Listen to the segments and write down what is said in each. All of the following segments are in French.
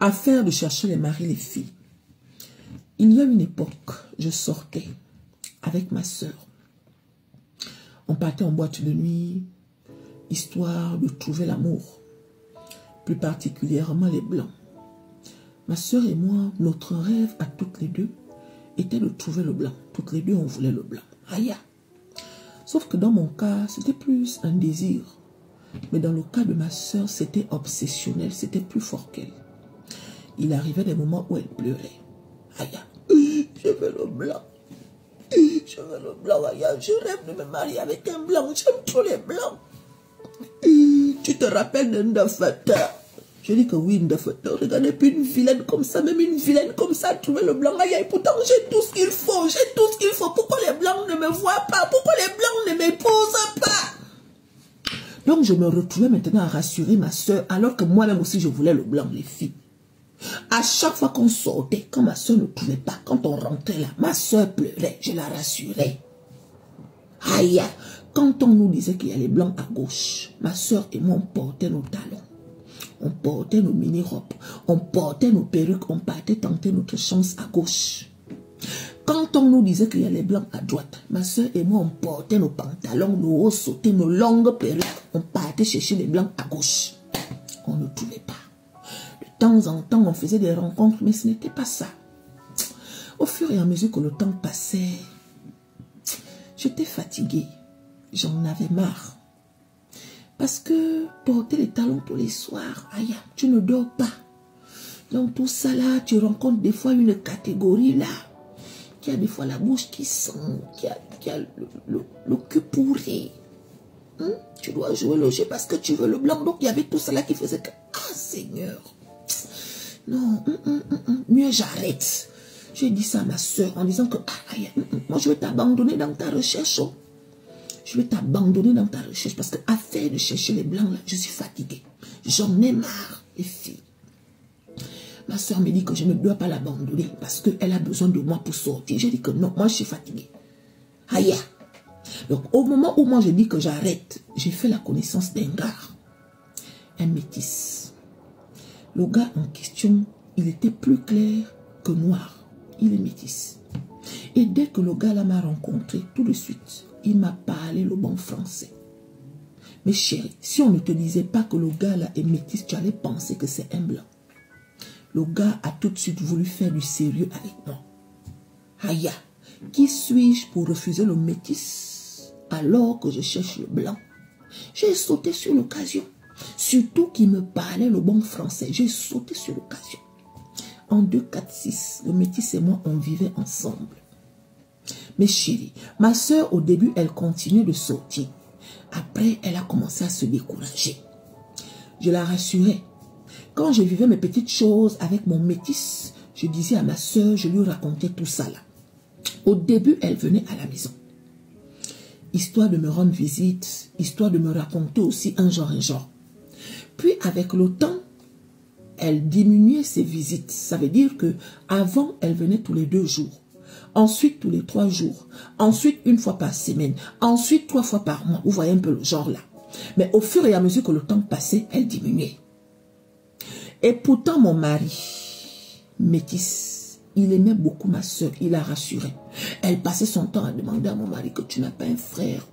Affaire de chercher les maris, les filles. Il y a une époque, je sortais avec ma sœur. On partait en boîte de nuit, histoire de trouver l'amour. Plus particulièrement les blancs. Ma sœur et moi, notre rêve à toutes les deux était de trouver le blanc. Toutes les deux, on voulait le blanc. Aïe. Sauf que dans mon cas, c'était plus un désir. Mais dans le cas de ma sœur, c'était obsessionnel, c'était plus fort qu'elle. Il arrivait des moments où elle pleurait. Aïe, je veux le blanc. Je veux le blanc, aïe, je rêve de me marier avec un blanc. J'aime trop les blancs. Tu te rappelles de Ndafata? Je dis que oui, Ndafata. Regardez, puis une vilaine comme ça, même une vilaine comme ça, trouver le blanc. Aïe, pourtant j'ai tout ce qu'il faut, j'ai tout ce qu'il faut. Pourquoi les blancs ne me voient pas? Pourquoi les blancs ne m'épousent pas? Donc je me retrouvais maintenant à rassurer ma soeur, alors que moi-même aussi je voulais le blanc, les filles. À chaque fois qu'on sortait, quand ma soeur ne trouvait pas, quand on rentrait là, ma soeur pleurait, je la rassurais. Aïe, quand on nous disait qu'il y a les blancs à gauche, ma soeur et moi on portait nos talons, on portait nos mini-robes, on portait nos perruques, on partait tenter notre chance à gauche. Quand on nous disait qu'il y a les blancs à droite, ma soeur et moi on portait nos pantalons, nos hauts sautés, nos longues perruques, on partait chercher les blancs à gauche. On ne trouvait pas. De temps en temps, on faisait des rencontres, mais ce n'était pas ça. Au fur et à mesure que le temps passait, j'étais fatiguée. J'en avais marre. Parce que porter les talons tous les soirs, aïe, tu ne dors pas. Dans tout ça là, tu rencontres des fois une catégorie là, qui a des fois la bouche qui sent, qui a le cul pourri. Tu dois jouer le jeu parce que tu veux le blanc. Donc il y avait tout ça là qui faisait que, ah Seigneur. Non, mieux j'arrête. J'ai dit ça à ma soeur en disant que, moi je vais t'abandonner dans ta recherche. Oh. Je vais t'abandonner dans ta recherche parce que affaire de chercher les blancs là, je suis fatiguée. J'en ai marre, les filles. Ma soeur me dit que je ne dois pas l'abandonner parce qu'elle a besoin de moi pour sortir. J'ai dit que non, moi je suis fatiguée. Aïe. Donc au moment où moi je dis que j'arrête, j'ai fait la connaissance d'un gars, un métis. Le gars en question, il était plus clair que noir. Il est métis. Et dès que le gars là m'a rencontré, tout de suite, il m'a parlé le bon français. Mais chérie, si on ne te disait pas que le gars là est métis, tu allais penser que c'est un blanc. Le gars a tout de suite voulu faire du sérieux avec moi. Aïe, qui suis-je pour refuser le métis alors que je cherche le blanc? J'ai sauté sur l'occasion. Surtout qu'il me parlait le bon français. J'ai sauté sur l'occasion. En 2, 4, 6, le métis et moi, on vivait ensemble. Mais chérie, ma soeur, au début, elle continuait de sortir. Après, elle a commencé à se décourager. Je la rassurais. Quand je vivais mes petites choses avec mon métis, je disais à ma soeur, je lui racontais tout ça là. Au début, elle venait à la maison. Histoire de me rendre visite, histoire de me raconter aussi un genre. Puis avec le temps, elle diminuait ses visites. Ça veut dire que avant, elle venait tous les 2 jours. Ensuite, tous les 3 jours. Ensuite, 1 fois par semaine. Ensuite, 3 fois par mois. Vous voyez un peu le genre là. Mais au fur et à mesure que le temps passait, elle diminuait. Et pourtant, mon mari, métis, il aimait beaucoup ma soeur. Il la rassurait. Elle passait son temps à demander à mon mari que tu n'as pas un frère.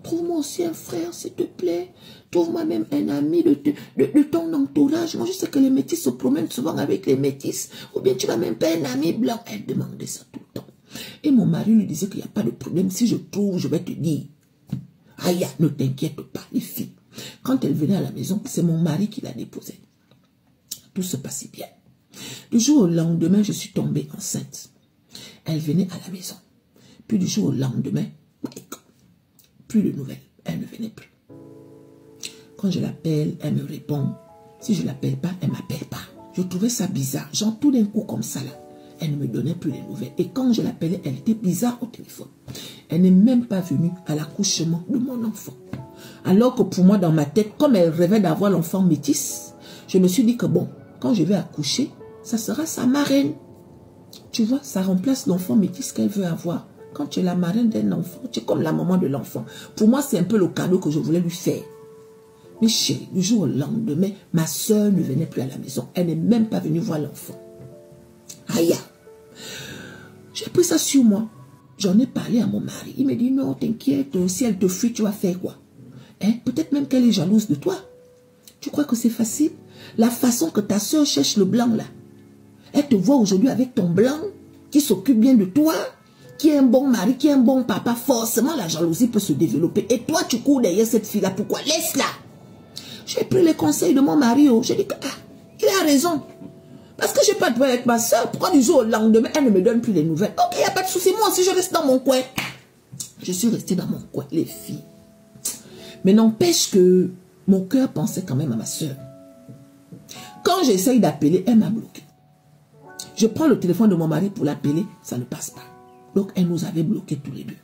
Trouve-moi aussi un frère, s'il te plaît. Trouve-moi même un ami de ton entourage. Moi, je sais que les métis se promènent souvent avec les métis. Ou bien tu n'as même pas un ami blanc. Elle demandait ça tout le temps. Et mon mari lui disait qu'il n'y a pas de problème. Si je trouve, je vais te dire. Aïe, ne t'inquiète pas, les filles. Quand elle venait à la maison, c'est mon mari qui la déposait. Tout se passait bien. Du jour au lendemain, je suis tombée enceinte. Elle venait à la maison. Puis du jour au lendemain, plus de nouvelles. Elle ne venait plus. Quand je l'appelle, elle me répond. Si je ne l'appelle pas, elle ne m'appelle pas. Je trouvais ça bizarre. Genre tout d'un coup comme ça là. Elle ne me donnait plus les nouvelles. Et quand je l'appelais, elle était bizarre au téléphone. Elle n'est même pas venue à l'accouchement de mon enfant. Alors que pour moi, dans ma tête, comme elle rêvait d'avoir l'enfant métis, je me suis dit que bon, quand je vais accoucher, ça sera sa marraine. Tu vois, ça remplace l'enfant métis qu'elle veut avoir. Quand tu es la marraine d'un enfant, tu es comme la maman de l'enfant. Pour moi, c'est un peu le cadeau que je voulais lui faire. Mais chérie, le jour au lendemain, ma soeur ne venait plus à la maison. Elle n'est même pas venue voir l'enfant. Aïe. J'ai pris ça sur moi. J'en ai parlé à mon mari. Il me dit, non, t'inquiète, si elle te fuit, tu vas faire quoi? Hein? Peut-être même qu'elle est jalouse de toi. Tu crois que c'est facile? La façon que ta soeur cherche le blanc là. Elle te voit aujourd'hui avec ton blanc, qui s'occupe bien de toi, qui est un bon mari, qui est un bon papa. Forcément, la jalousie peut se développer. Et toi, tu cours derrière cette fille-là. Pourquoi? Laisse-la. J'ai pris les conseils de mon mari. J'ai dit que, il a raison. Parce que je n'ai pas de problème avec ma soeur. Pourquoi du jour au lendemain, elle ne me donne plus les nouvelles? Ok, il n'y a pas de souci. Moi aussi, je reste dans mon coin. Je suis restée dans mon coin, les filles. Mais n'empêche que mon cœur pensait quand même à ma soeur. Quand j'essaye d'appeler, elle m'a bloqué. Je prends le téléphone de mon mari pour l'appeler, ça ne passe pas. Donc, elle nous avait bloqués tous les deux.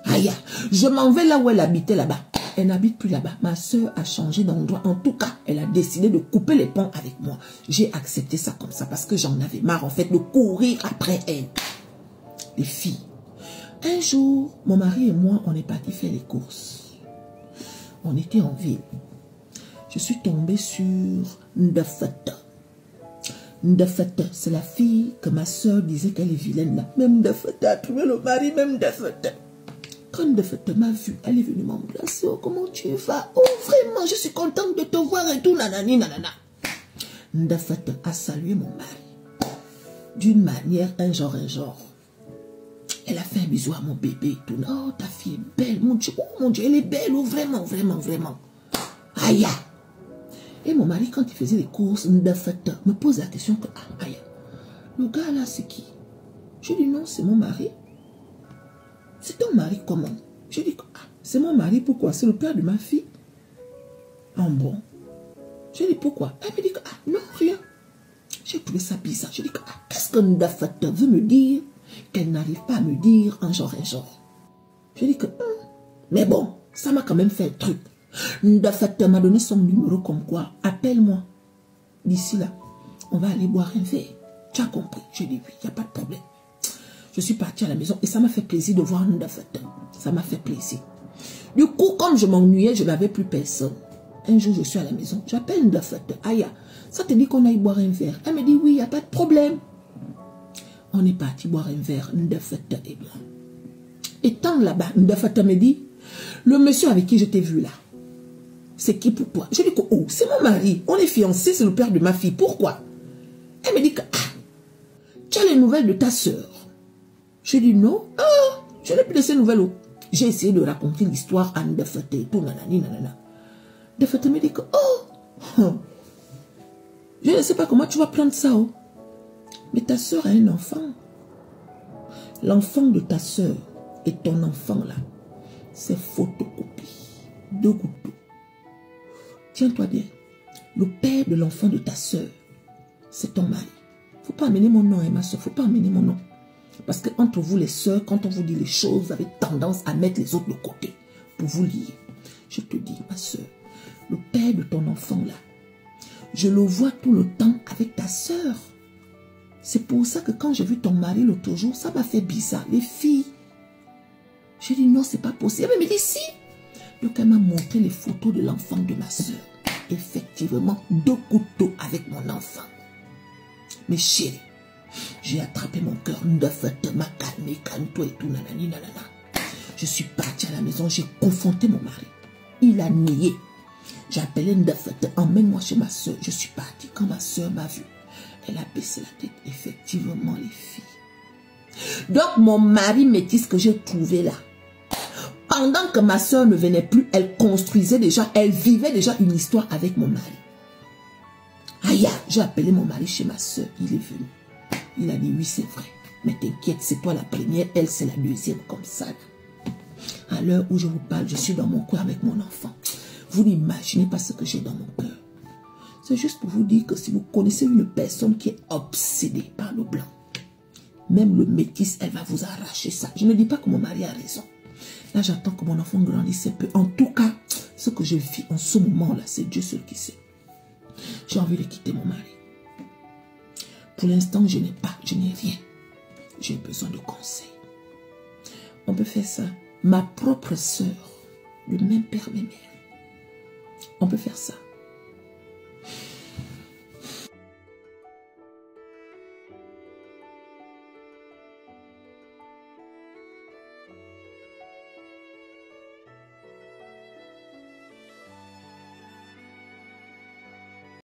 Aïe, je m'en vais là où elle habitait là-bas. Elle n'habite plus là-bas. Ma soeur a changé d'endroit. En tout cas, elle a décidé de couper les ponts avec moi. J'ai accepté ça comme ça parce que j'en avais marre en fait de courir après elle. Les filles. Un jour, mon mari et moi, on est partis faire les courses. On était en ville. Je suis tombée sur Ndafata. Ndafata, c'est la fille que ma soeur disait qu'elle est vilaine là. Même Ndafata a trouvé le mari, même Ndafata. Quand Ndafata m'a vu, elle est venue m'embrasser. Oh, comment tu vas? Oh, vraiment, je suis contente de te voir et tout, nanani, nanana. Ndafata a salué mon mari. D'une manière, un genre. Elle a fait un bisou à mon bébé et tout. Oh, ta fille est belle, mon Dieu. Oh, mon Dieu, elle est belle. Oh, vraiment, vraiment, vraiment. Aïe. Et mon mari, quand il faisait les courses, Ndafata me pose la question que, aïe, le gars là, c'est qui? Je dis non, c'est mon mari. C'est ton mari comment? Je dis, c'est mon mari, pourquoi? C'est le père de ma fille. En bon. Je dis, pourquoi? Elle me dit, non, rien. J'ai trouvé ça bizarre. Je dis, qu'est-ce que Ndafata veut me dire qu'elle n'arrive pas à me dire un genre. Je dis que, mais bon, ça m'a quand même fait un truc. Ndafata m'a donné son numéro comme quoi, appelle-moi. D'ici là, on va aller boire un verre. Tu as compris? Je dis oui, il n'y a pas de problème. Je suis partie à la maison et ça m'a fait plaisir de voir Ndafata. Ça m'a fait plaisir. Du coup, comme je m'ennuyais, je n'avais plus personne. Un jour, je suis à la maison. J'appelle Ndafata. Aya, ça te dit qu'on aille boire un verre? Elle me dit oui, il n'y a pas de problème. On est parti boire un verre, Ndafata et moi. Étant là-bas, Ndafata me dit, le monsieur avec qui je t'ai vu là, c'est qui pour toi? Je dis que, oh, c'est mon mari. On est fiancés, c'est le père de ma fille. Pourquoi? Elle me dit que, tu as les nouvelles de ta soeur. Je dis non. Je n'ai plus de ces nouvelles. J'ai essayé de raconter l'histoire à Ndafata et tout, nanani, nanana. Ndafata me dit que, je ne sais pas comment tu vas prendre ça, mais ta soeur a un enfant. L'enfant de ta soeur et ton enfant là, c'est photocopie. 2 gouttes d'eau. Tiens-toi bien. Le père de l'enfant de ta soeur, c'est ton mari. Faut pas amener mon nom, ma soeur. Faut pas amener mon nom. Parce que entre vous les soeurs, quand on vous dit les choses, vous avez tendance à mettre les autres de côté pour vous lier. Je te dis, ma soeur, le père de ton enfant là, je le vois tout le temps avec ta soeur. C'est pour ça que quand j'ai vu ton mari l'autre jour, ça m'a fait bizarre. Les filles. J'ai dit non, c'est pas possible. Elle me dit si. Donc elle m'a montré les photos de l'enfant de ma soeur. Effectivement, 2 gouttes d'eau avec mon enfant. Mais chérie, j'ai attrapé mon cœur. Ndafata m'a calmé, calme-toi et tout, nanani, nanana. Je suis partie à la maison, j'ai confronté mon mari. Il a nié. J'ai appelé Ndafata, emmène-moi chez ma soeur. Je suis partie. Quand ma soeur m'a vue, elle a baissé la tête. Effectivement, les filles. Donc, mon mari métis que j'ai trouvé là, pendant que ma soeur ne venait plus, elle construisait déjà, elle vivait déjà une histoire avec mon mari. Aïe, j'ai appelé mon mari chez ma soeur, il est venu. Il a dit oui, c'est vrai. Mais t'inquiète, c'est toi la première, elle c'est la deuxième, comme ça. À l'heure où je vous parle, je suis dans mon coin avec mon enfant. Vous n'imaginez pas ce que j'ai dans mon cœur. C'est juste pour vous dire que si vous connaissez une personne qui est obsédée par le blanc, même le métis, elle va vous arracher ça. Je ne dis pas que mon mari a raison. Là, j'attends que mon enfant grandisse un peu. En tout cas, ce que je vis en ce moment-là, c'est Dieu seul qui sait. J'ai envie de quitter mon mari. Pour l'instant, je n'ai rien. J'ai besoin de conseils. On peut faire ça. Ma propre sœur, le même père, même mère, On peut faire ça.